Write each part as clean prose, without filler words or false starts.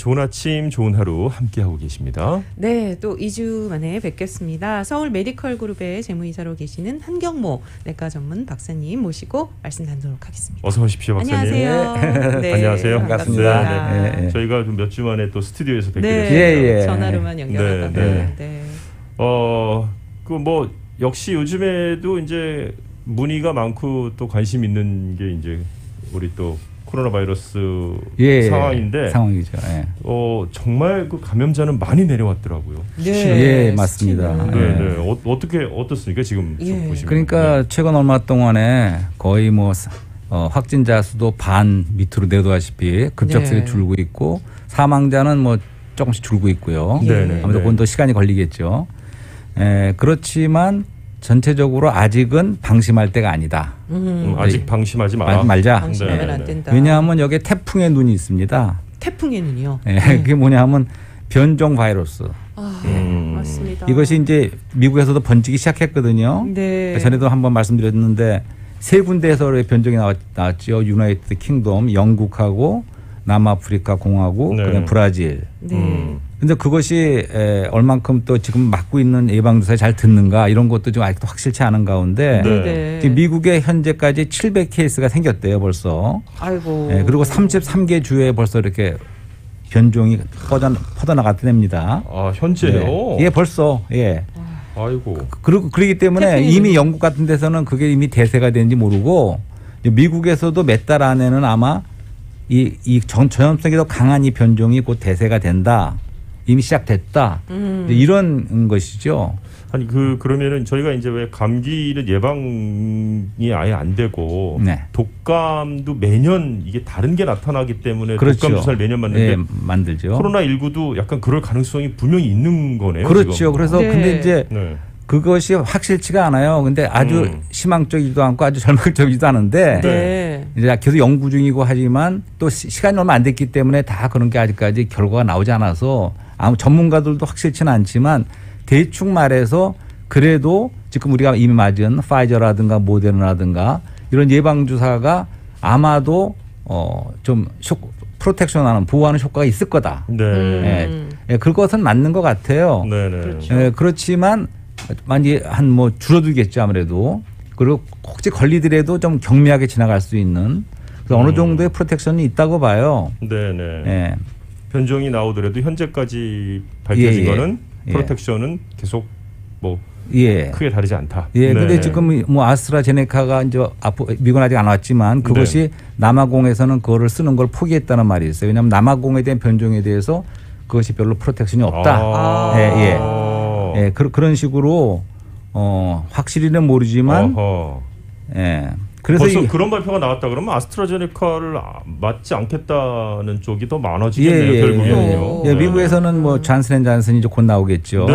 좋은 아침, 좋은 하루 함께하고 계십니다. 네, 또 2주 만에 뵙겠습니다. 서울 메디컬 그룹의 재무이사로 계시는 한경모 내과 전문 박사님 모시고 말씀 나누도록 하겠습니다. 어서 오십시오, 박사님. 안녕하세요. 네. 안녕하세요. 반갑습니다. 네. 저희가 몇 주 만에 또 스튜디오에서 뵙게 네. 됐습니다. 전화로만 연결하다가. 네. 그 뭐 역시 요즘에도 이제 문의가 많고 또 관심 있는 게 이제 우리 또 코로나 바이러스 상황인데 상황이죠. 정말 그 감염자는 많이 내려왔더라고요. 네, 맞습니다. 네. 어떻습니까 지금 보시면? 그러니까 최근 얼마 동안에 거의 뭐 확진자 수도 반 밑으로 내려다시피 급작스레 줄고 있고 사망자는 뭐 조금씩 줄고 있고요. 아무래도 그건 더 시간이 걸리겠죠. 그렇지만 전체적으로 아직은 방심할 때가 아니다. 아직 방심하지 말자. 방심하면 안 된다. 왜냐하면 여기에 태풍의 눈이 있습니다. 태풍의 눈이요? 그게 뭐냐면 변종 바이러스. 맞습니다. 이것이 이제 미국에서도 번지기 시작했거든요. 네. 전에도 한번 말씀드렸는데 세 군데에서 변종이 나왔죠. 유나이티드 킹덤, 영국하고 남아프리카 공화국, 그다음 브라질. 근데 그것이 얼만큼 또 지금 맞고 있는 예방주사에 잘 듣는가 이런 것도 좀 아직도 확실치 않은 가운데 미국에 현재까지 700케이스가 생겼대요 벌써. 아이고. 그리고 33개 주에 벌써 이렇게 변종이 퍼져나갔답니다. 아 현재요? 예, 벌써. 예. 아이고. 그렇기 때문에 이미 영국 같은 데서는 그게 이미 대세가 되는지 모르고 미국에서도 몇 달 안에는 아마 이 전염성이 더 강한 이 변종이 곧 대세가 된다. 이미 시작됐다. 이런 것이죠. 아니 그러면은 저희가 이제 왜 감기는 예방이 아예 안 되고 독감도 매년 이게 다른 게 나타나기 때문에 독감 주사를 매년 맞는데 만들죠. 코로나 19도 약간 그럴 가능성이 분명히 있는 거네요. 그렇죠. 지금. 그래서 근데 이제 그것이 확실치가 않아요. 근데 아주 희망적이지도 않고 아주 절망적이지도 않은데 이제 계속 연구 중이고 하지만 또 시간이 얼마 안 됐기 때문에 다 그런 게 아직까지 결과가 나오지 않아서 아무 전문가들도 확실치는 않지만 대충 말해서 그래도 지금 우리가 이미 맞은 파이저라든가 모데르나라든가 이런 예방주사가 아마도 좀 프로텍션하는 보호하는 효과가 있을 거다. 그것은 맞는 것 같아요. 그렇죠. 그렇지만 많이 뭐 줄어들겠죠 아무래도. 그리고 혹시 걸리더라도 좀 경미하게 지나갈 수 있는 어느 정도의 프로텍션이 있다고 봐요. 변종이 나오더라도 현재까지 밝혀진 거는 프로텍션은 계속 뭐 크게 다르지 않다. 근데 지금 뭐 아스트라제네카가 이제 미국은 아직 안 왔지만 그것이 남아공에서는 그거를 쓰는 걸 포기했다는 말이 있어요. 왜냐하면 남아공에 대한 변종에 대해서 그것이 별로 프로텍션이 없다. 그런 식으로 확실히는 모르지만 그래서 벌써 그런 발표가 나왔다 그러면 아스트라제네카를 맞지 않겠다는 쪽이 더 많아지겠네요. 결국에는요. 미국에서는 뭐 잔슨앤잔슨이 이제 곧 나오겠죠.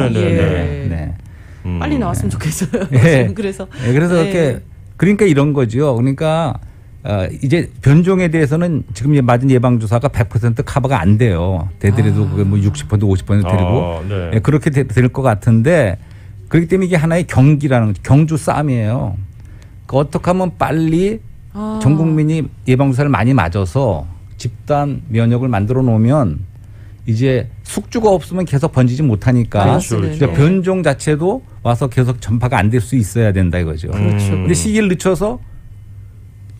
빨리 나왔으면 좋겠어요. 그래서 이렇게 그러니까 이런 거죠. 그러니까 이제 변종에 대해서는 지금 맞은 예방주사가 100% 커버가 안 돼요. 되더라도 그게 뭐 60% 50% 되고 그렇게 될 것 같은데 그렇기 때문에 이게 하나의 경주 싸움이에요. 어떻게 하면 빨리 전 국민이 예방주사를 많이 맞아서 집단 면역을 만들어 놓으면 이제 숙주가 없으면 계속 번지지 못하니까 변종 자체도 와서 계속 전파가 안 될 수 있어야 된다 이거죠. 근데 시기를 늦춰서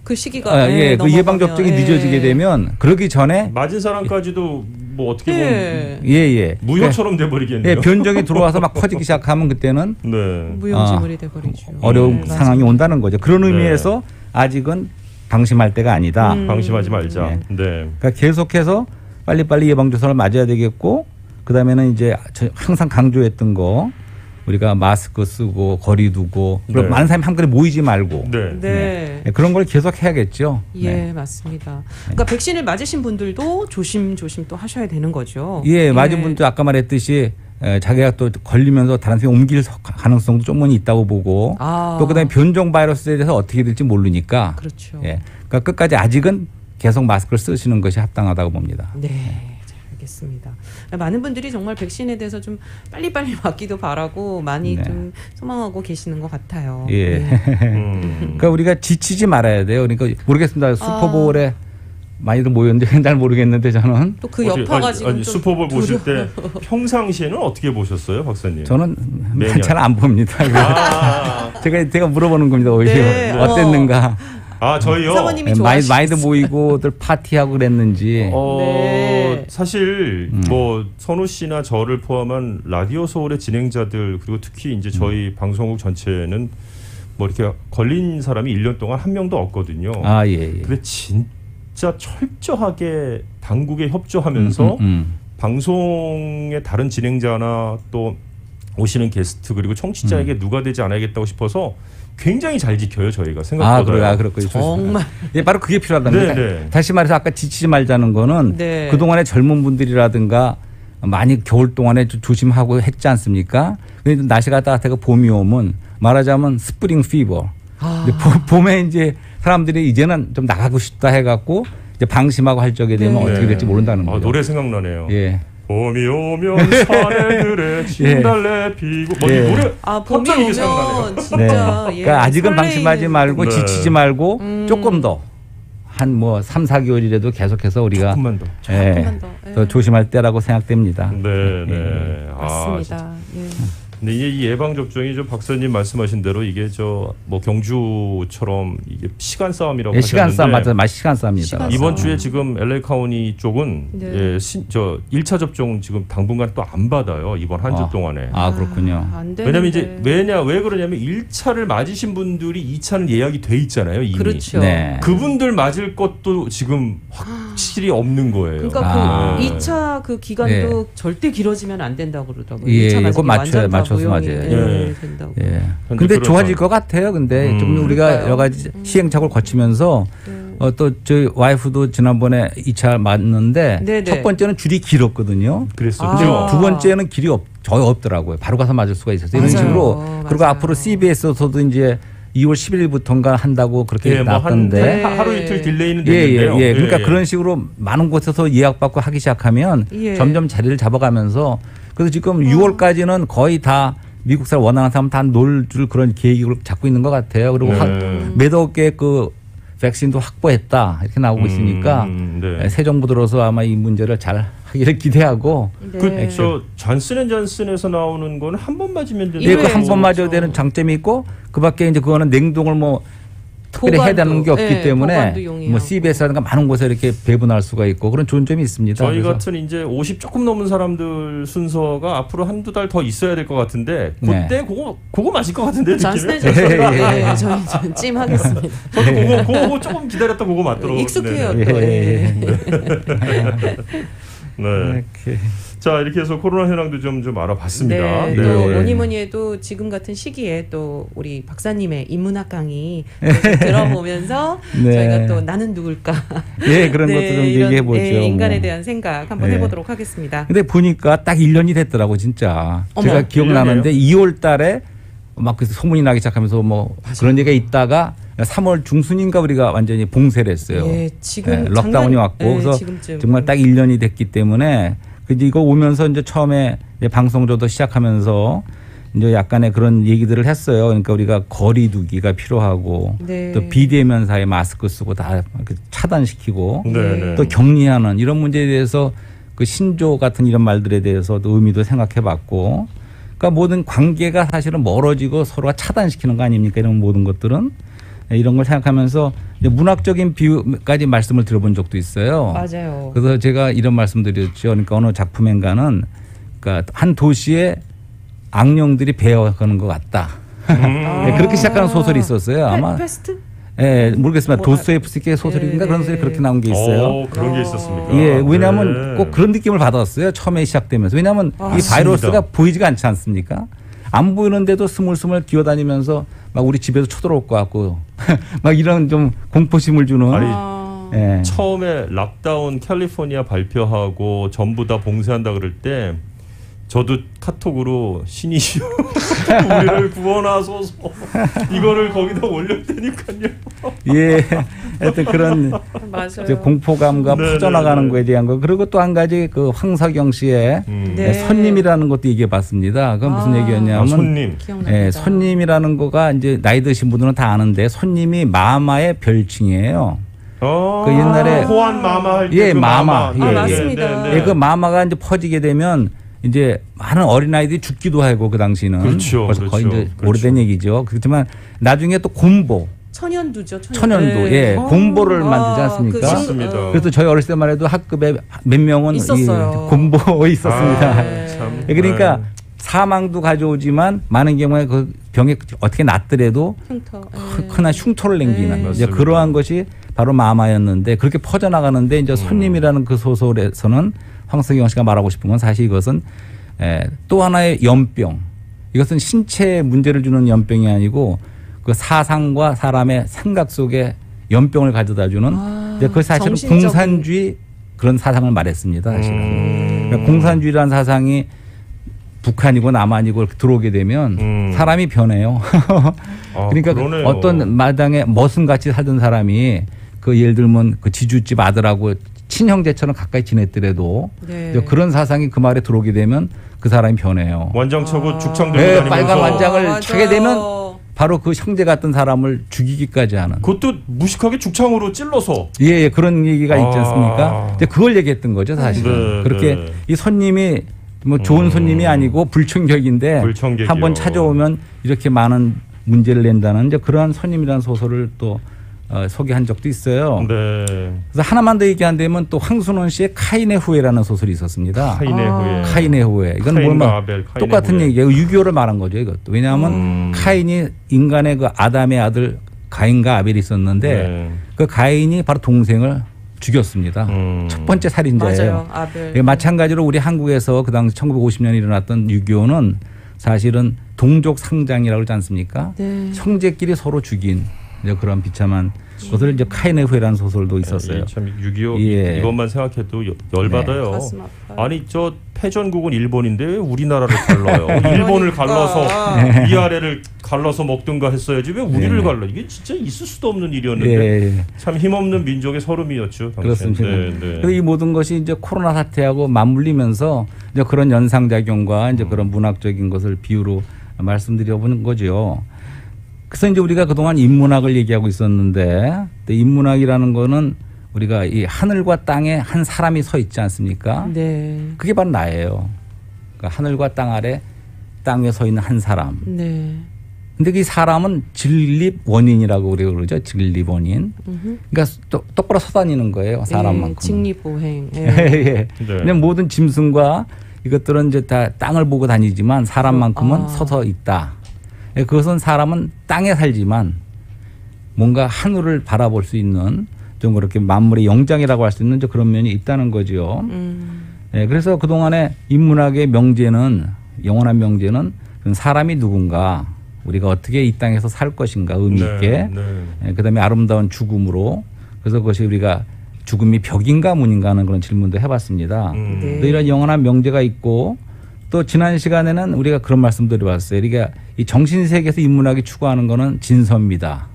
그 시기가 그 예방 접종이 늦어지게 되면 그러기 전에 맞은 사람까지도 뭐 어떻게 보면 무효처럼 돼버리겠네요. 변종이 들어와서 막 퍼지기 시작하면 그때는 무용지물이 돼버리죠. 어려운 상황이 온다는 거죠. 그런 의미에서 아직은 방심할 때가 아니다. 방심하지 말자. 그러니까 계속해서 빨리빨리 예방주사를 맞아야 되겠고 그다음에는 이제 항상 강조했던 거 우리가 마스크 쓰고 거리 두고 그리고 많은 사람이 한꺼번에 모이지 말고 그런 걸 계속 해야겠죠. 맞습니다. 그러니까 백신을 맞으신 분들도 조심 또 하셔야 되는 거죠. 맞은 분도 아까 말했듯이 자기가 또 걸리면서 다른 사람이 옮길 가능성도 조금은 있다고 보고 또 그다음에 변종 바이러스에 대해서 어떻게 될지 모르니까 그러니까 끝까지 아직은 계속 마스크를 쓰시는 것이 합당하다고 봅니다. 알겠습니다. 많은 분들이 정말 백신에 대해서 좀 빨리빨리 맞기도 바라고 많이 좀 소망하고 계시는 것 같아요. 그러니까 우리가 지치지 말아야 돼요. 그러니까 모르겠습니다. 슈퍼볼에 많이들 모였는데 잘 모르겠는데 저는 또 그 여파가 지금 아니, 슈퍼볼 보실 때 평상시에는 어떻게 보셨어요, 박사님? 저는 매년. 잘 안 봅니다. 제가 물어보는 겁니다. 오히려 네. 어땠는가. 저희요. 사모님이 많이들 모이고들 파티하고 그랬는지. 네. 사실 뭐 선우 씨나 저를 포함한 라디오 서울의 진행자들 그리고 특히 이제 저희 방송국 전체는 뭐 이렇게 걸린 사람이 1년 동안 한 명도 없거든요. 예. 근데 진짜 철저하게 당국에 협조하면서 방송의 다른 진행자나 또 오시는 게스트 그리고 청취자에게 누가 되지 않아야겠다고 싶어서 굉장히 잘 지켜요, 저희가 생각보다. 그렇군요. 정말. 예, 바로 그게 필요하다는 거예요. 네. 다시 말해서 아까 지치지 말자는 거는 네. 그동안에 젊은 분들이라든가 많이 겨울 동안에 조심하고 했지 않습니까? 근데 날씨가 따뜻하고 봄이 오면 말하자면 스프링 피버. 봄에 이제 사람들이 이제는 좀 나가고 싶다 해갖고 이제 방심하고 할 적에 되면 어떻게 될지 모른다는 거예요. 노래 생각나네요. 예. 봄이 오면 산에들의 진달래 피고 이 노래 봄이 갑자기 이게 오면 생각나네요. 진짜 그러니까 아직은 방심하지 말고 네. 지치지 말고 조금 더 한 뭐 3, 4개월이라도 계속해서 우리가 조금만 더. 더 조심할 때라고 생각됩니다. 네. 맞습니다. 근데 이 예방 접종이 좀 박사님 말씀하신 대로 이게 뭐 경주처럼 이게 시간 싸움이라고 하셨는데 시간 싸움 맞아요. 시간 싸움입니다. 이번 주에 지금 LA 카운티 쪽은 1차 접종 지금 당분간 또 안 받아요. 이번 한 주 동안에. 그렇군요. 왜냐면 왜 그러냐면 1차를 맞으신 분들이 2차는 예약이 돼 있잖아요. 이미. 그렇죠. 네. 그분들 맞을 것도 지금 확실히 없는 거예요. 그러니까 그 2차 그 기간도 절대 길어지면 안 된다고 그러더라고요. 2차 그거 맞춰서 맞아요. 된다고. 근데 좋아질 것 같아요. 근데 좀 우리가 여러 가지 시행착오를 거치면서 또 저희 와이프도 지난번에 2차 맞는데 첫 번째는 줄이 길었거든요. 그랬었죠. 두 번째는 길이 거의 없더라고요. 바로 가서 맞을 수가 있었어요. 이런 식으로. 그리고 앞으로 CBS에서도 이제 2월 11일부터인가 한다고 그렇게 나왔던데 하루 이틀 딜레이는 되는데요. 그러니까 그런 식으로 많은 곳에서 예약받고 하기 시작하면 점점 자리를 잡아가면서 그래서 지금 6월까지는 거의 다 미국 사람 원하는 사람 다 놀 줄 그런 계획을 잡고 있는 것 같아요. 그리고 몇 억의 그 백신도 확보했다 이렇게 나오고 있으니까 새 정부 들어서 아마 이 문제를 잘 하기를 기대하고. 저 존슨앤존슨에서 나오는 거는 한 번 맞으면 되는. 그 한 번 맞아야 되는 장점이 있고 그밖에 이제 그거는 냉동을 뭐 특별히 해야 되는 게 없기 때문에 뭐 CBS라든가 많은 곳에 이렇게 배분할 수가 있고 그런 좋은 점이 있습니다. 저희 같은 이제 50 조금 넘은 사람들 순서가 앞으로 한두 달 더 있어야 될 것 같은데 그때 그거 맞을 것 같은데 저는 찜하겠습니다. 저도 그거 조금 기다렸다 그거 맞도록 익숙해요. 자 이렇게 해서 코로나 현황도 좀 알아봤습니다. 또 뭐니 해도 지금 같은 시기에 또 우리 박사님의 인문학 강의 들어보면서 저희가 또 나는 누굴까 그런 것도 좀 얘기해 보죠. 인간에 대한 생각 한번 해보도록 하겠습니다. 근데 보니까 딱 1년이 됐더라고 진짜. 제가 기억나는데 2월 달에 막 그 소문이 나기 시작하면서 뭐 그런 얘기가 있다가 3월 중순인가 우리가 완전히 봉쇄를 했어요. 지금 록다운이 왔고 그래서 지금쯤. 정말 딱 1년이 됐기 때문에 이거 오면서 이제 처음에 방송조도 시작하면서 이제 약간의 그런 얘기들을 했어요. 그러니까 우리가 거리 두기가 필요하고 또 비대면사에 마스크 쓰고 다 차단시키고 또 격리하는 이런 문제에 대해서 그 신조 같은 이런 말들에 대해서도 의미도 생각해봤고 그러니까 모든 관계가 사실은 멀어지고 서로가 차단시키는 거 아닙니까? 이런 모든 것들은 이런 걸 생각하면서 문학적인 비유까지 말씀을 들어본 적도 있어요. 맞아요. 그래서 제가 이런 말씀드렸죠. 그러니까 어느 작품인가는 그러니까 한 도시에 악령들이 배어가는 것 같다. 그렇게 시작하는 소설이 있었어요. 아마. 패스트? 모르겠습니다. 도스토옙스키의 소설인가 그런 소리 그렇게 나온 게 있어요. 그런 게 있었습니까? 왜냐하면 꼭 그런 느낌을 받았어요. 처음에 시작되면서. 왜냐하면 이 바이러스가 보이지가 않지 않습니까? 안 보이는데도 스물스물 기어다니면서 막 우리 집에서 쳐들어올 것 같고 막 이런 좀 공포심을 주는. 처음에 락다운 캘리포니아 발표하고 전부 다 봉쇄한다 그럴 때 저도 카톡으로 신이시여 우리를 구원하소서 이거를 거기다 올릴 테니까요. 하여튼 그런 공포감과 퍼져나가는 거에 대한 거. 그리고 또 한 가지 그 황석영 씨의 손님이라는 것도 얘기해봤습니다. 그건 무슨 얘기였냐면 손님. 손님이라는 거가 이제 나이 드신 분들은 다 아는데 손님이 마마의 별칭이에요. 그 옛날에 호환 마마 할 때 예, 그 마마. 마마. 예, 맞습니다. 예, 그 마마가 이제 퍼지게 되면 이제 많은 어린아이들이 죽기도 하고 그 당시는 그렇죠. 벌써 거의 그렇죠. 이제 오래된 얘기죠. 그렇지만 나중에 또 곰보 천연두죠. 천연도 예 곰보를 만들지 않습니까? 맞습니다. 그래서 저희 어렸을 때만 해도 학급에 몇 명은 있었어요. 이 곰보 있었습니다. 참. 그러니까 네. 사망도 가져오지만 많은 경우에 그 병이 어떻게 낫더라도 흉터. 흔한 흉터를 남기는 이제 맞습니다. 그러한 것이 바로 마마였는데 그렇게 퍼져나가는데 이제 손님이라는 그 소설에서는 황석영 씨가 말하고 싶은 건 사실 이것은 또 하나의 연병. 이것은 신체에 문제를 주는 연병이 아니고 그 사상과 사람의 생각 속에 연병을 가져다주는 그 사실은 정신적인. 공산주의 그런 사상을 말했습니다. 사실은. 그러니까 공산주의라는 사상이 북한이고 남한이고 이렇게 들어오게 되면 사람이 변해요. 그러니까 그러네요. 어떤 마당에 머슴같이 살던 사람이 그 예를 들면 그 지주집 아들하고 친형제처럼 가까이 지냈더라도 네. 그런 사상이 그 말에 들어오게 되면 그 사람이 변해요. 완장 차고 죽창 들고 네, 다니면서 빨간 완장을 맞아요. 차게 되면 바로 그 형제 같은 사람을 죽이기까지 하는. 그것도 무식하게 죽창으로 찔러서 예, 그런 얘기가 있지 않습니까? 이제 그걸 얘기했던 거죠, 사실은. 네, 그렇게 네. 이 손님이 뭐 좋은 손님이 아니고 불청객인데 불청객이요. 한번 찾아오면 이렇게 많은 문제를 낸다는 이제 그러한 손님이라는 소설을 또 소개한 적도 있어요. 네. 그래서 하나만 더 얘기한다면 또 황순원 씨의 카인의 후예라는 소설이 있었습니다. 카인의 후예. 카인의 후예. 이건 카인과 뭐면 아벨, 카인의 똑같은 후예. 얘기예요. 유교를 말한 거죠, 이것도. 왜냐하면 카인이 인간의 그 아담의 아들 가인과 아벨이 있었는데 네. 그 가인이 바로 동생을 죽였습니다. 첫 번째 살인자예요. 맞아요. 아벨. 예, 마찬가지로 우리 한국에서 그 당시 1950년에 일어났던 유교는 사실은 동족 상장이라고 그러지 않습니까? 네. 형제끼리 서로 죽인 이제 그런 비참한 것을 이제 카인의 후예라는 소설도 있었어요. 참 6.25 예. 이것만 생각해도 열받아요. 가슴 아파요. 아니 저 패전국은 일본인데 왜 우리나라를 갈라요? 일본을 그러니까. 갈라서 위아래를 갈라서 먹든가 했어야지 왜 우리를 갈라? 이게 진짜 있을 수도 없는 일이었는데 예. 참 힘없는 민족의 서름이었죠. 당시엔. 그렇습니다. 네, 네. 그래서 이 모든 것이 이제 코로나 사태하고 맞물리면서 이제 그런 연상작용과 이제 그런 문학적인 것을 비유로 말씀드려보는 거죠. 그래서 이제 우리가 그동안 인문학을 얘기하고 있었는데 인문학이라는 거는 우리가 이 하늘과 땅에 한 사람이 서 있지 않습니까? 네. 그게 바로 나예요. 그러니까 하늘과 땅 아래 땅 위에 서 있는 한 사람. 네. 근데 그 사람은 진립 원인이라고 우리가 그러죠. 진립 원인. 그러니까 똑바로 서 다니는 거예요. 사람만큼. 직립보행. 예, 예. 네. 그냥 모든 짐승과 이것들은 이제 다 땅을 보고 다니지만 사람만큼은 서서 있다. 예, 그것은 사람은 땅에 살지만 뭔가 하늘을 바라볼 수 있는 좀 그렇게 만물의 영장이라고 할 수 있는 그런 면이 있다는 거죠. 예, 그래서 그동안에 인문학의 명제는 영원한 명제는 사람이 누군가 우리가 어떻게 이 땅에서 살 것인가 의미 있게 네. 예, 그다음에 아름다운 죽음으로 그래서 그것이 우리가 죽음이 벽인가 문인가 하는 그런 질문도 해봤습니다. 네. 또 이런 영원한 명제가 있고 또 지난 시간에는 우리가 그런 말씀도 드려봤어요. 그러니까 이 정신세계에서 인문학이 추구하는 거는 진서입니다.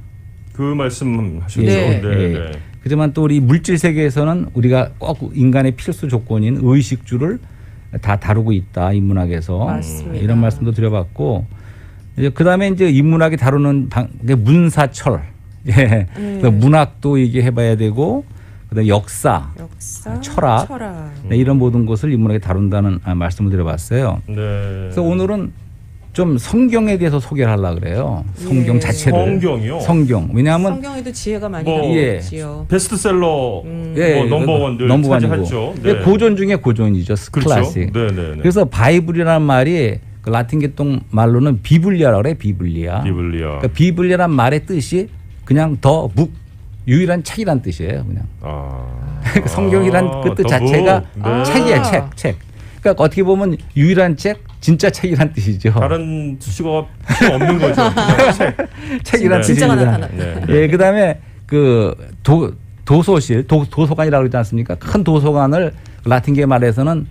그 말씀 하셨죠. 네. 네. 하지만 또 우리 물질 세계에서는 우리가 꼭 인간의 필수 조건인 의식주를 다 다루고 있다 인문학에서 맞습니다. 이런 말씀도 드려봤고 이제 그다음에 이제 인문학이 다루는 문사철, 예, 그러니까 문학도 얘기해봐야 되고 그다음에 역사, 철학. 네, 이런 모든 것을 인문학에 다룬다는 말씀을 드려봤어요. 네. 그래서 오늘은 좀 성경에 대해서 소개를 하려고 그래요. 성경 예. 자체를. 성경이요? 성경. 왜냐하면 성경에도 지혜가 많이 뭐, 나오지요. 베스트셀러 예, 뭐 넘버원들 넘버원이고. 차지했죠. 네. 고전 중에 고전이죠. 그렇죠. 클래식. 네. 그래서 바이블이라는 말이 그 라틴 계통 말로는 비블리아라고 그래. 비블리아. 비블리아. 그러니까 비블리아란 말의 뜻이 그냥 더 북, 유일한 책이란 뜻이에요. 그냥. 성경이란 그 뜻 자체가 책이에요. 책. 그러니까 어떻게 보면 유일한 책, 진짜 책이란 뜻이죠. 다른 수식어가 필요 없는 거죠. 그냥 책이란 진짜가 뜻입니다. 나타났다. 예, 그다음에 그 도서실, 도서관이라고 그러지 않습니까? 큰 도서관을 라틴계 말에서는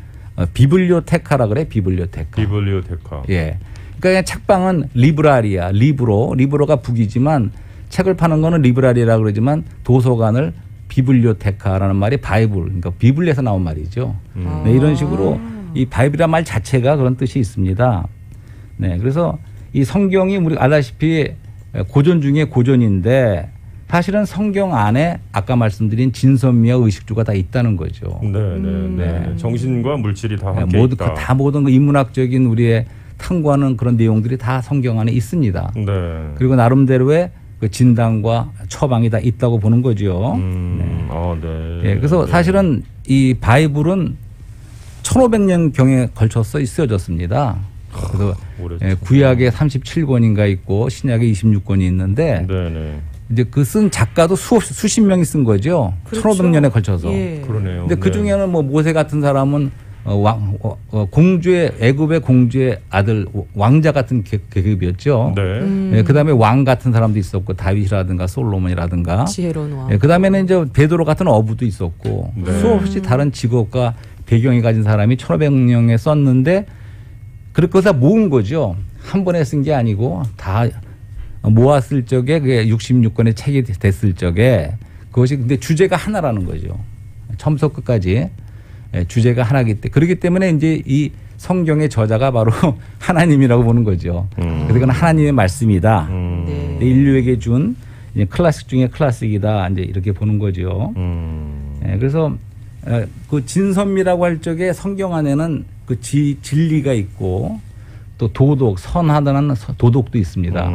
비블리오테카라 그래. 비블리오테카. 예. 그러니까 그냥 책방은 리브라리아, 리브로가 북이지만 책을 파는 거는 리브라리라고 그러지만 도서관을 비블리오테카라는 말이 바이블, 그러니까 비블리에서 나온 말이죠. 네, 이런 식으로 이 바이블이라는 말 자체가 그런 뜻이 있습니다. 네, 그래서 이 성경이 우리 알다시피 고전 중에 고전인데 사실은 성경 안에 아까 말씀드린 진선미와 의식주가 다 있다는 거죠. 네. 정신과 물질이 다 함께 모두 있다. 다 모든 그 인문학적인 우리의 탐구하는 그런 내용들이 다 성경 안에 있습니다. 네. 그리고 나름대로의 그 진단과 처방이 다 있다고 보는 거죠. 네. 그래서 사실은 이 바이블은 1500년경에 걸쳐서 쓰여졌습니다. 그래서 구약에 37권인가 있고 신약에 26권이 있는데 이제 그 쓴 작가도 수십 명이 쓴 거죠. 그렇죠. 1500년에 걸쳐서. 그러네요. 근데 그 중에는 뭐 모세 같은 사람은 공주의 애굽의 공주의 아들 왕자 같은 계급이었죠. 그다음에 왕 같은 사람도 있었고 다윗이라든가 솔로몬이라든가 지혜로운 왕. 그다음에는 이제 베드로 같은 어부도 있었고 수없이 다른 직업과 배경이 가진 사람이 1500년에 썼는데 그렇게 다 모은 거죠. 한 번에 쓴 게 아니고 다 모았을 적에 그게 66권의 책이 됐을 적에 그것이 근데 주제가 하나라는 거죠. 처음부터 끝까지 주제가 하나기 때문에 그렇기 때문에 이제 이 성경의 저자가 바로 하나님이라고 보는 거죠. 그래서 그건 하나님의 말씀이다. 인류에게 준 이제 클래식 중에 클래식이다. 이제 이렇게 보는 거죠. 그래서 그 진선미라고 할 적에 성경 안에는 그 진리가 있고 또 도덕, 선하다는 도덕도 있습니다.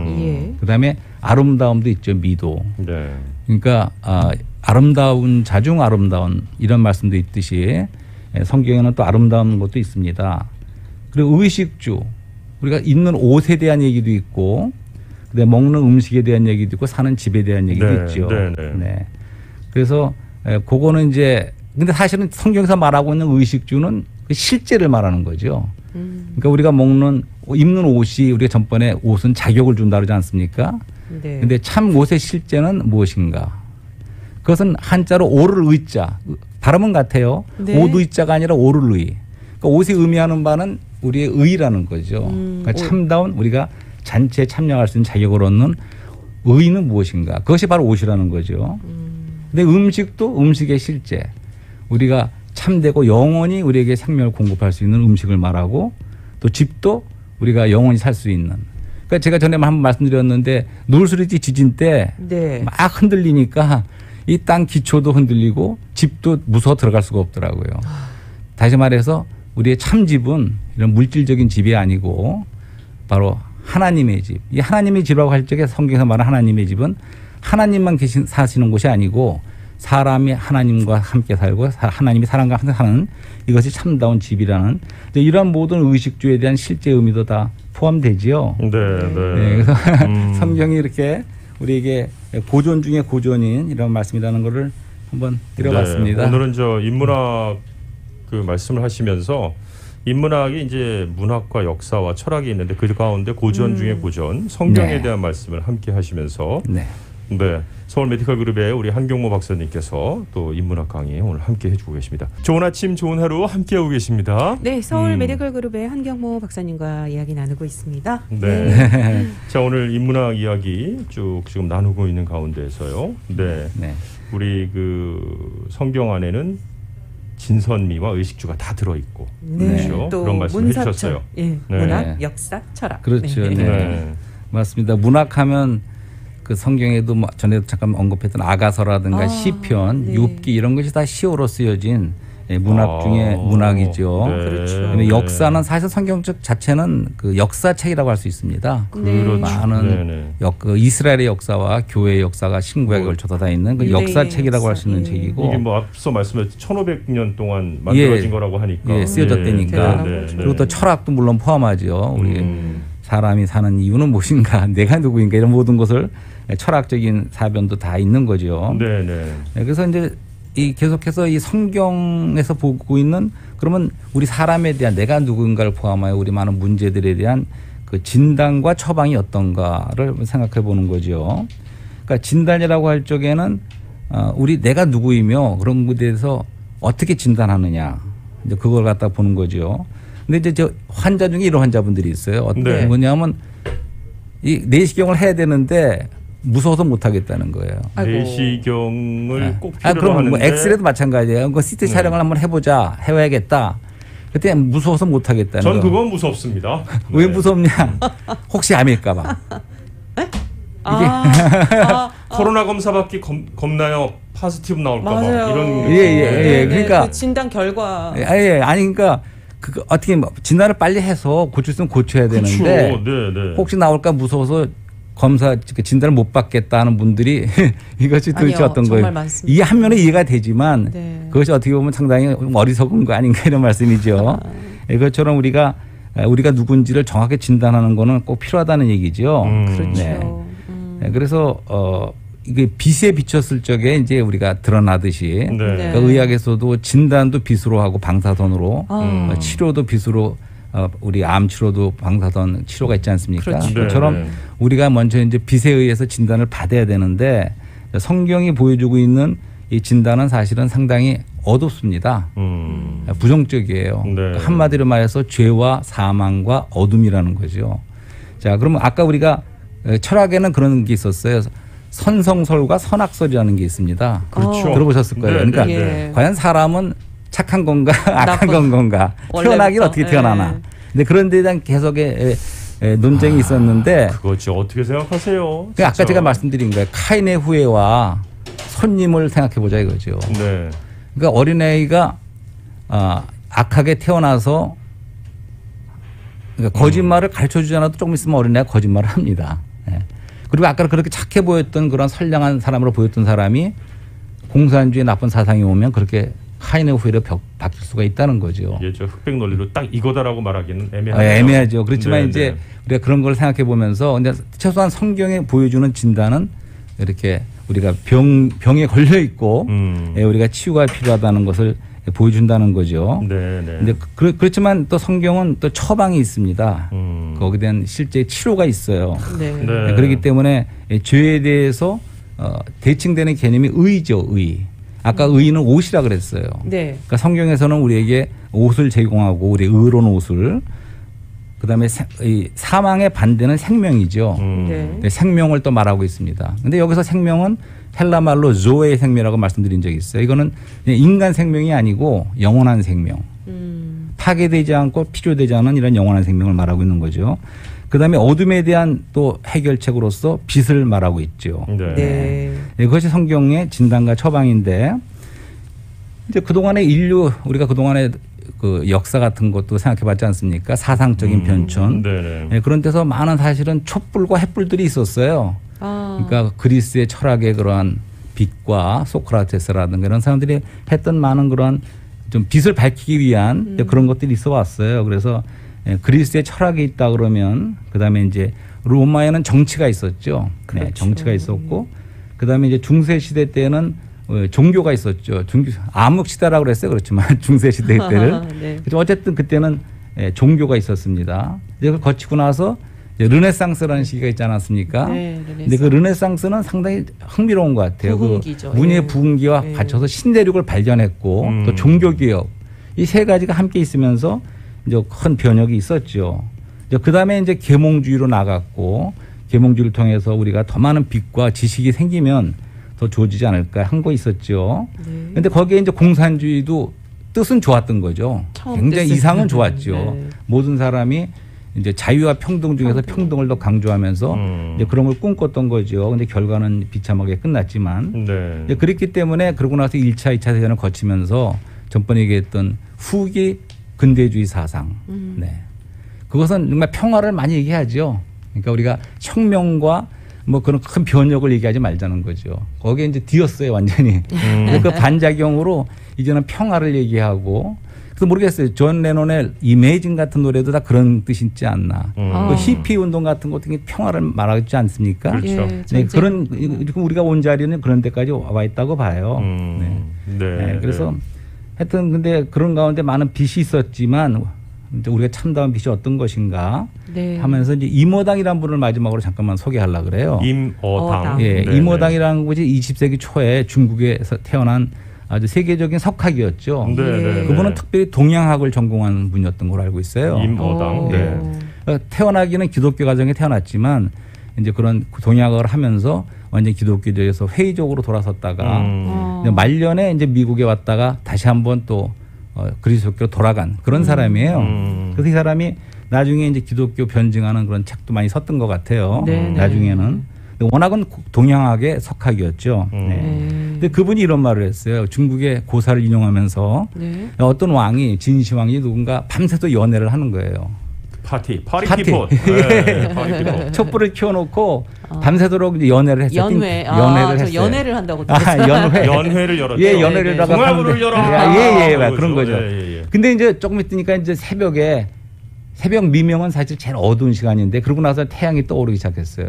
그다음에 아름다움도 있죠. 미도. 그러니까 아름다운 자중 아름다운 이런 말씀도 있듯이 성경에는 또 아름다운 것도 있습니다. 그리고 의식주 우리가 입는 옷에 대한 얘기도 있고 그다음에 먹는 음식에 대한 얘기도 있고 사는 집에 대한 얘기도 있죠. 네. 그래서 그거는 이제 근데 사실은 성경에서 말하고 있는 의식주는 그 실제를 말하는 거죠. 그러니까 우리가 입는 옷이 우리가 전번에 옷은 자격을 준다 그러지 않습니까? 근데 참 옷의 실제는 무엇인가? 그것은 한자로 오를 의자. 발음은 같아요. 옷 의자가 아니라 오를 의. 그러니까 옷이 의미하는 바는 우리의 의라는 거죠. 그러니까 참다운 우리가 잔치에 참여할 수 있는 자격을 얻는 의는 무엇인가? 그것이 바로 옷이라는 거죠. 근데 음식도 음식의 실제. 우리가 참되고 영원히 우리에게 생명을 공급할 수 있는 음식을 말하고 또 집도 우리가 영원히 살 수 있는. 그러니까 제가 전에 한번 말씀드렸는데 노을수리지 지진 때 막 흔들리니까 이 땅 기초도 흔들리고 집도 무서워 들어갈 수가 없더라고요. 다시 말해서 우리의 참집은 이런 물질적인 집이 아니고 바로 하나님의 집. 이 하나님의 집이라고 할 적에 성경에서 말하는 하나님의 집은 하나님만 사시는 곳이 아니고 사람이 하나님과 함께 살고 하나님이 사람과 함께 사는 이것이 참다운 집이라는 이러한 모든 의식주에 대한 실제 의미도 다 포함되지요. 그래서 성경이 이렇게 우리에게 고전 중에 고전인 이런 말씀이라는 것을 한번 드려봤습니다. 오늘은 저 인문학 그 말씀을 하시면서 인문학이 이제 문학과 역사와 철학이 있는데 그 가운데 고전 중에 고전 성경에 대한 말씀을 함께 하시면서 서울 메디컬 그룹의 우리 한경모 박사님께서 또 인문학 강의 오늘 함께 해주고 계십니다. 좋은 아침 좋은 하루 함께하고 계십니다. 네, 서울 메디컬 그룹의 한경모 박사님과 이야기 나누고 있습니다. 자, 오늘 인문학 이야기 쭉 지금 나누고 있는 가운데에서요. 우리 그 성경 안에는 진선미와 의식주가 다 들어있고 그렇죠? 또 그런 말씀을 해주셨어요. 문학, 역사, 철학. 그렇죠. 맞습니다. 문학하면 그 성경에도 전에도 잠깐 언급했던 아가서라든가 시편, 욥기 이런 것이 다 시어로 쓰여진 문학 중에 문학이죠. 그런데 역사는 사실 성경적 자체는 그 역사책이라고 할 수 있습니다. 많은 그 이스라엘의 역사와 교회의 역사가 신구약에 걸쳐서 다 있는 그 역사책이라고 할 수 있는 책이고 이게 뭐 앞서 말씀하신 1500년 동안 만들어진 거라고 하니까 쓰여졌다니까. 그리고 또 철학도 물론 포함하죠. 우리 사람이 사는 이유는 무엇인가, 내가 누구인가 이런 모든 것을 철학적인 사변도 다 있는 거죠. 그래서 이제 계속해서 이 성경에서 보고 있는 그러면 우리 사람에 대한 내가 누구인가를 포함하여 우리 많은 문제들에 대한 그 진단과 처방이 어떤가를 생각해 보는 거죠. 그러니까 진단이라고 할 적에는 우리 내가 누구이며 그런 것에 대해서 어떻게 진단하느냐 이제 그걸 갖다 보는 거죠. 근데 이제 저 환자 중에 이런 환자분들이 있어요. 어떤 뭐냐면 이 내시경을 해야 되는데 무서워서 못 하겠다는 거예요. 내시경을 꼭 필요로 그럼 하는데 뭐 엑스레이도 마찬가지예요. 그 CT 촬영을 한번 해보자, 해봐야겠다. 그때 무서워서 못 하겠다는 전 그건 무섭습니다. 왜 무섭냐? 혹시 암일까봐. 코로나 검사 받기 겁나요? 포지티브 나올까 봐 이런. 예. 그러니까 그 진단 결과. 아니 그러니까 그 어떻게 진단을 빨리 해서 고칠 수 있으면 고쳐야 되는데 혹시 나올까 무서워서 검사 진단을 못 받겠다는 분들이 이것이 도대체 어떤 거예요? 많습니다. 이게 한면에 이해가 되지만 그것이 어떻게 보면 상당히 어리석은 거 아닌가 이런 말씀이죠. 그것처럼 우리가 누군지를 정확히 진단하는 거는 꼭 필요하다는 얘기죠. 그렇죠. 그래서 이게 빛에 비쳤을 적에 이제 우리가 드러나듯이 그러니까 의학에서도 진단도 빛으로 하고 방사선으로 치료도 빛으로 우리 암 치료도 방사선 치료가 있지 않습니까? 그렇죠. 그것처럼 우리가 먼저 이제 빛에 의해서 진단을 받아야 되는데 성경이 보여주고 있는 이 진단은 사실은 상당히 어둡습니다. 부정적이에요. 한마디로 말해서 죄와 사망과 어둠이라는 거죠. 자, 그러면 아까 우리가 철학에는 그런 게 있었어요. 선성설과 선악설이라는 게 있습니다. 그렇죠. 들어보셨을 거예요. 그러니까 과연 사람은 착한 건가 악한 건가 태어나기는 어떻게 태어나나. 근데 그런 데에 대한 계속의 논쟁이 있었는데 그거죠. 어떻게 생각하세요? 그러니까 아까 제가 말씀드린 거예요. 카인의 후예와 손님을 생각해 보자 이거죠. 그러니까 어린아이가 악하게 태어나서 그러니까 거짓말을 가르쳐주지 않아도 조금 있으면 어린아이가 거짓말을 합니다. 그리고 아까 그렇게 착해 보였던 그런 선량한 사람으로 보였던 사람이 공산주의 나쁜 사상이 오면 그렇게 카인의 후예로 바뀔 수가 있다는 거죠. 이게 저 흑백 논리로 딱 이거다라고 말하기는 애매하죠. 애매하죠. 그렇지만 이제 우리가 그런 걸 생각해 보면서 근데 최소한 성경에 보여주는 진단은 이렇게 우리가 병에 걸려 있고 우리가 치유가 필요하다는 것을 보여준다는 거죠. 근데 그렇지만 또 성경은 또 처방이 있습니다. 거기에 대한 실제 치료가 있어요. 그렇기 때문에 죄에 대해서 대칭되는 개념이 의죠. 의. 아까 의는 옷이라 그랬어요. 그러니까 성경에서는 우리에게 옷을 제공하고 우리 의로운 옷을 그다음에 사망의 반대는 생명이죠. 생명을 또 말하고 있습니다. 근데 여기서 생명은 헬라 말로 조의 생명이라고 말씀드린 적이 있어요. 이거는 인간 생명이 아니고 영원한 생명. 파괴되지 않고 필요되지 않은 이런 영원한 생명을 말하고 있는 거죠. 그다음에 어둠에 대한 또 해결책으로서 빛을 말하고 있죠. 그것이 성경의 진단과 처방인데 이제 그동안의 인류 우리가 그동안의 그 역사 같은 것도 생각해 봤지 않습니까? 사상적인 변천. 그런 데서 많은 사실은 촛불과 햇불들이 있었어요. 그러니까 그리스의 철학의 그러한 빛과 소크라테스라든가 이런 사람들이 했던 많은 그런 좀 빛을 밝히기 위한 그런 것들이 있어 왔어요. 그래서 그리스의 철학이 있다 그러면 그다음에 이제 로마에는 정치가 있었죠. 정치가 있었고 그다음에 이제 중세 시대 때는 종교가 있었죠. 암흑 시대라고 그랬어요. 그렇지만 중세 시대 때를 어쨌든 그때는 종교가 있었습니다. 이걸 거치고 나서 르네상스라는 시기가 있지 않았습니까? 근데 그 르네상스는 상당히 흥미로운 것 같아요. 부흥기죠. 그 문예의 부흥기와 갖춰서 신대륙을 발견했고 또 종교개혁 이 세 가지가 함께 있으면서 이제 큰 변혁이 있었죠. 그 다음에 이제 계몽주의로 나갔고 계몽주의를 통해서 우리가 더 많은 빛과 지식이 생기면 더 좋아지지 않을까 한 거 있었죠. 그런데 거기에 이제 공산주의도 뜻은 좋았던 거죠. 굉장히 이상은 좋았죠. 모든 사람이 이제 자유와 평등 중에서 평등을 더 강조하면서 이제 그런 걸 꿈꿨던 거죠. 근데 결과는 비참하게 끝났지만 그랬기 때문에 그러고 나서 1차, 2차 대전을 거치면서 전번에 얘기했던 후기 근대주의 사상. 그것은 정말 평화를 많이 얘기하죠. 그러니까 우리가 혁명과 뭐 그런 큰 변혁을 얘기하지 말자는 거죠. 거기에 이제 뒤었어요, 완전히. 그 반작용으로 이제는 평화를 얘기하고 그래서 모르겠어요. 존 레논의 이매진 같은 노래도 다 그런 뜻이 있지 않나. 그 히피 운동 같은 것도 평화를 말하지 않습니까? 그렇죠. 그런 우리가 온 자리는 그런 데까지 와 있다고 봐요. 그래서 하여튼 근데 그런 가운데 많은 빛이 있었지만 우리가 참다운 빛이 어떤 것인가 하면서 이제 임오당이라는 분을 마지막으로 잠깐만 소개하려고 그래요. 임오당. 임오당이라는 곳이 20세기 초에 중국에서 태어난 아주 세계적인 석학이었죠. 그분은 특별히 동양학을 전공한 분이었던 걸로 알고 있어요. 임오당. 태어나기는 기독교 가정에 태어났지만 이제 그런 동양학을 하면서 완전 기독교적에서 회의적으로 돌아섰다가 말년에 이제 미국에 왔다가 다시 한번 또 그리스도교로 돌아간 그런 사람이에요. 그래서 이 사람이 나중에 이제 기독교 변증하는 그런 책도 많이 썼던 것 같아요. 나중에는. 워낙은 동양학의 석학이었죠. 네. 근데 그분이 이런 말을 했어요. 중국의 고사를 인용하면서 네. 어떤 왕이 진시황이 누군가 밤새도 연애를 하는 거예요. 파티 피포. 네, 파티 피포. 촛불을 켜놓고 밤새도록 이제 연애를 했어요. 연회. 연애를 했어요. 연애를 한다고 들었어요. 연회를 열었죠. 예, 연애를 네, 네. 궁합을 열어. 예, 그런 거죠. 예. 근데 이제 조금 있으니까 이제 새벽 미명은 사실 제일 어두운 시간인데 그러고 나서 태양이 떠오르기 시작했어요.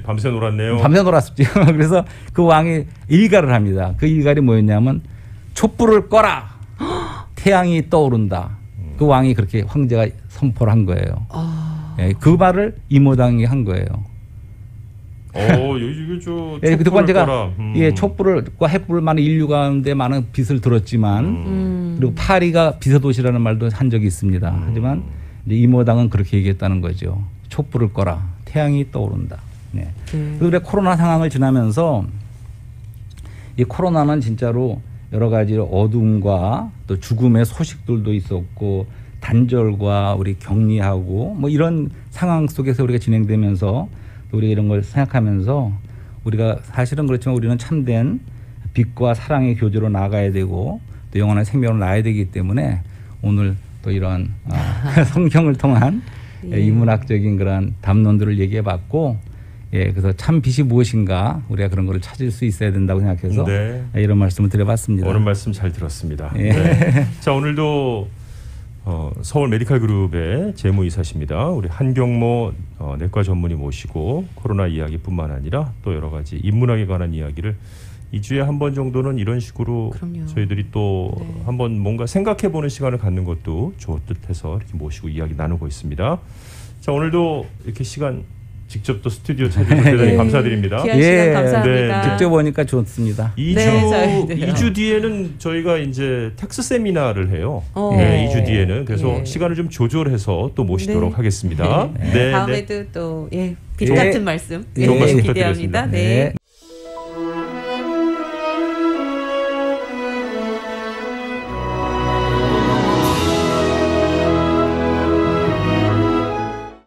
밤새 놀았네요. 밤새 놀았었죠. 그래서 그 왕이 일갈을 합니다. 그 일갈이 뭐였냐면 촛불을 꺼라. 태양이 떠오른다. 그 왕이 그렇게 황제가 선포를 한 거예요. 예, 그 말을 이모당이 한 거예요. 이거 예, 그동안 제가 촛불을 햇불을 많은 인류 가운데 많은 빛을 들었지만 그리고 파리가 빛의 도시라는 말도 한 적이 있습니다. 하지만 이제 이모당은 그렇게 얘기했다는 거죠. 촛불을 꺼라. 태양이 떠오른다. 네. 그리고 코로나 상황을 지나면서 이 코로나는 진짜로 여러 가지 어둠과 또 죽음의 소식들도 있었고 단절과 우리 격리하고 뭐 이런 상황 속에서 우리가 진행되면서 우리가 이런 걸 생각하면서 우리가 사실은 그렇지만 우리는 참된 빛과 사랑의 교제로 나아가야 되고 또 영원한 생명을 낳아야 되기 때문에 오늘 또 이런 성경을 통한 인문학적인 그런 담론들을 얘기해봤고 그래서 참 빛이 무엇인가 우리가 그런 걸 찾을 수 있어야 된다고 생각해서 이런 말씀을 드려봤습니다. 오늘 말씀 잘 들었습니다. 네. 자, 오늘도 서울 메디칼 그룹의 재무이사십니다. 우리 한경모 내과 전문의 모시고 코로나 이야기뿐만 아니라 또 여러 가지 인문학에 관한 이야기를 2주에 한 번 정도는 이런 식으로 그럼요. 저희들이 또 한번 뭔가 생각해보는 시간을 갖는 것도 좋듯 해서 이렇게 모시고 이야기 나누고 있습니다. 자, 오늘도 이렇게 시간 직접 또 스튜디오 찾아주셔서 대단히 감사드립니다. 귀한 시간 감사합니다. 직접 오니까 좋습니다. 2주 뒤에는 저희가 이제 텍스 세미나를 해요. 2주 뒤에는. 그래서 시간을 좀 조절해서 또 모시도록 하겠습니다. 다음에도 또 빛 같은 말씀 좋은 말씀 기대합니다. 부탁드리겠습니다. 네.